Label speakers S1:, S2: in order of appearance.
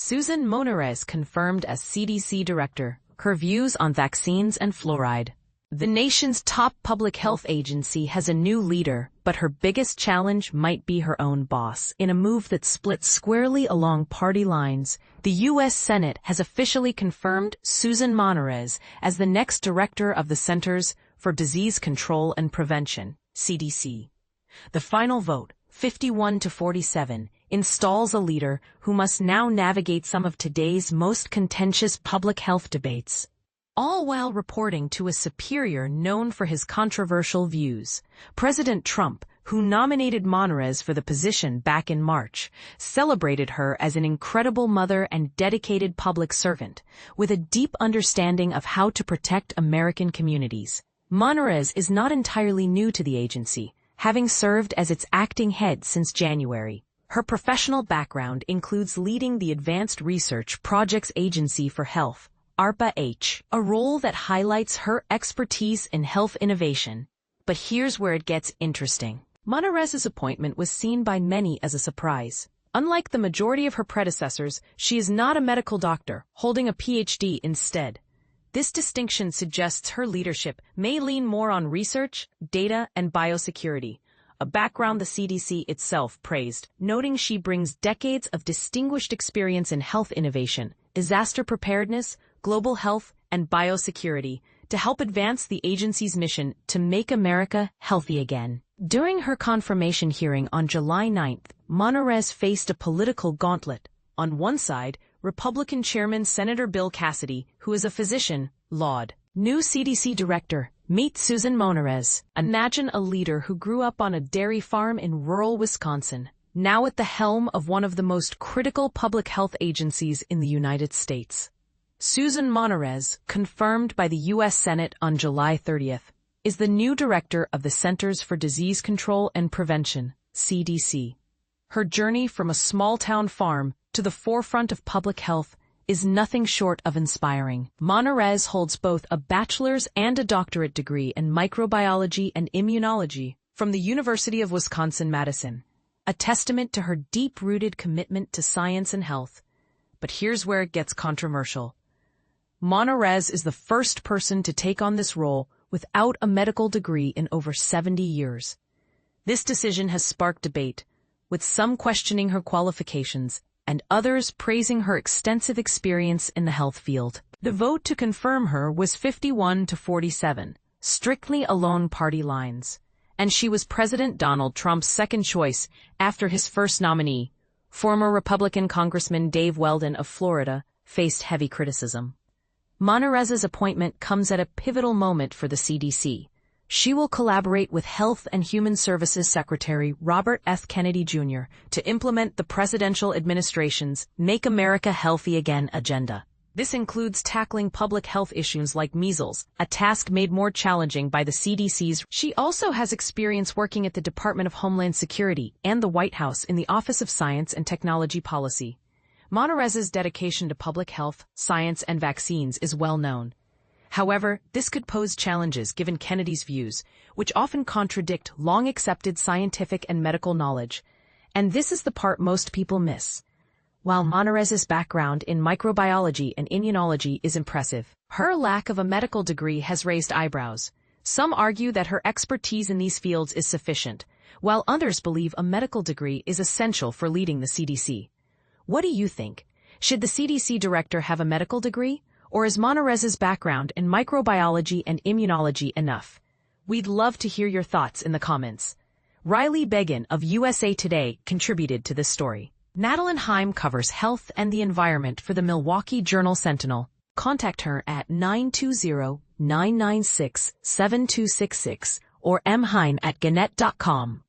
S1: Susan Monarez confirmed as CDC director, her views on vaccines and fluoride. The nation's top public health agency has a new leader, but her biggest challenge might be her own boss. In a move that splits squarely along party lines, the U.S. Senate has officially confirmed Susan Monarez as the next director of the Centers for Disease Control and Prevention, CDC. The final vote, 51-47, installs a leader who must now navigate some of today's most contentious public health debates, all while reporting to a superior known for his controversial views. President Trump, who nominated Monarez for the position back in March, celebrated her as an incredible mother and dedicated public servant, with a deep understanding of how to protect American communities. Monarez is not entirely new to the agency, having served as its acting head since January. Her professional background includes leading the Advanced Research Projects Agency for Health, ARPA-H, a role that highlights her expertise in health innovation. But here's where it gets interesting. Monarez's appointment was seen by many as a surprise. Unlike the majority of her predecessors, she is not a medical doctor, holding a PhD instead. This distinction suggests her leadership may lean more on research, data, and biosecurity, a background the CDC itself praised, noting she brings decades of distinguished experience in health innovation, disaster preparedness, global health, and biosecurity to help advance the agency's mission to make America healthy again. During her confirmation hearing on July 9th, Monarez faced a political gauntlet. On one side, Republican Chairman Senator Bill Cassidy, who is a physician, laud. New CDC director, meet Susan Monarez. Imagine a leader who grew up on a dairy farm in rural Wisconsin, now at the helm of one of the most critical public health agencies in the United States. Susan Monarez, confirmed by the U.S. Senate on July 30th, is the new director of the Centers for Disease Control and Prevention, CDC. Her journey from a small-town farm to the forefront of public health is nothing short of inspiring. Monarez holds both a bachelor's and a doctorate degree in microbiology and immunology from the University of Wisconsin-Madison, a testament to her deep-rooted commitment to science and health. But here's where it gets controversial. Monarez is the first person to take on this role without a medical degree in over 70 years. This decision has sparked debate, with some questioning her qualifications and others praising her extensive experience in the health field. The vote to confirm her was 51-47, strictly along party lines, and she was President Donald Trump's second choice after his first nominee, former Republican Congressman Dave Weldon of Florida, faced heavy criticism. Monarez's appointment comes at a pivotal moment for the CDC. She will collaborate with Health and Human Services Secretary Robert F. Kennedy Jr. to implement the presidential administration's Make America Healthy Again agenda. This includes tackling public health issues like measles, a task made more challenging by the CDC's. She also has experience working at the Department of Homeland Security and the White House in the Office of Science and Technology Policy. Monarez's dedication to public health, science, and vaccines is well known. However, this could pose challenges given Kennedy's views, which often contradict long-accepted scientific and medical knowledge. And this is the part most people miss. While Monarez's background in microbiology and immunology is impressive, her lack of a medical degree has raised eyebrows. Some argue that her expertise in these fields is sufficient, while others believe a medical degree is essential for leading the CDC. What do you think? Should the CDC director have a medical degree? Or is Monarez's background in microbiology and immunology enough? We'd love to hear your thoughts in the comments. Riley Beggin of USA Today contributed to this story. Madeline Heim covers health and the environment for the Milwaukee Journal-Sentinel. Contact her at 920-996-7266 or mheim@gannett.com.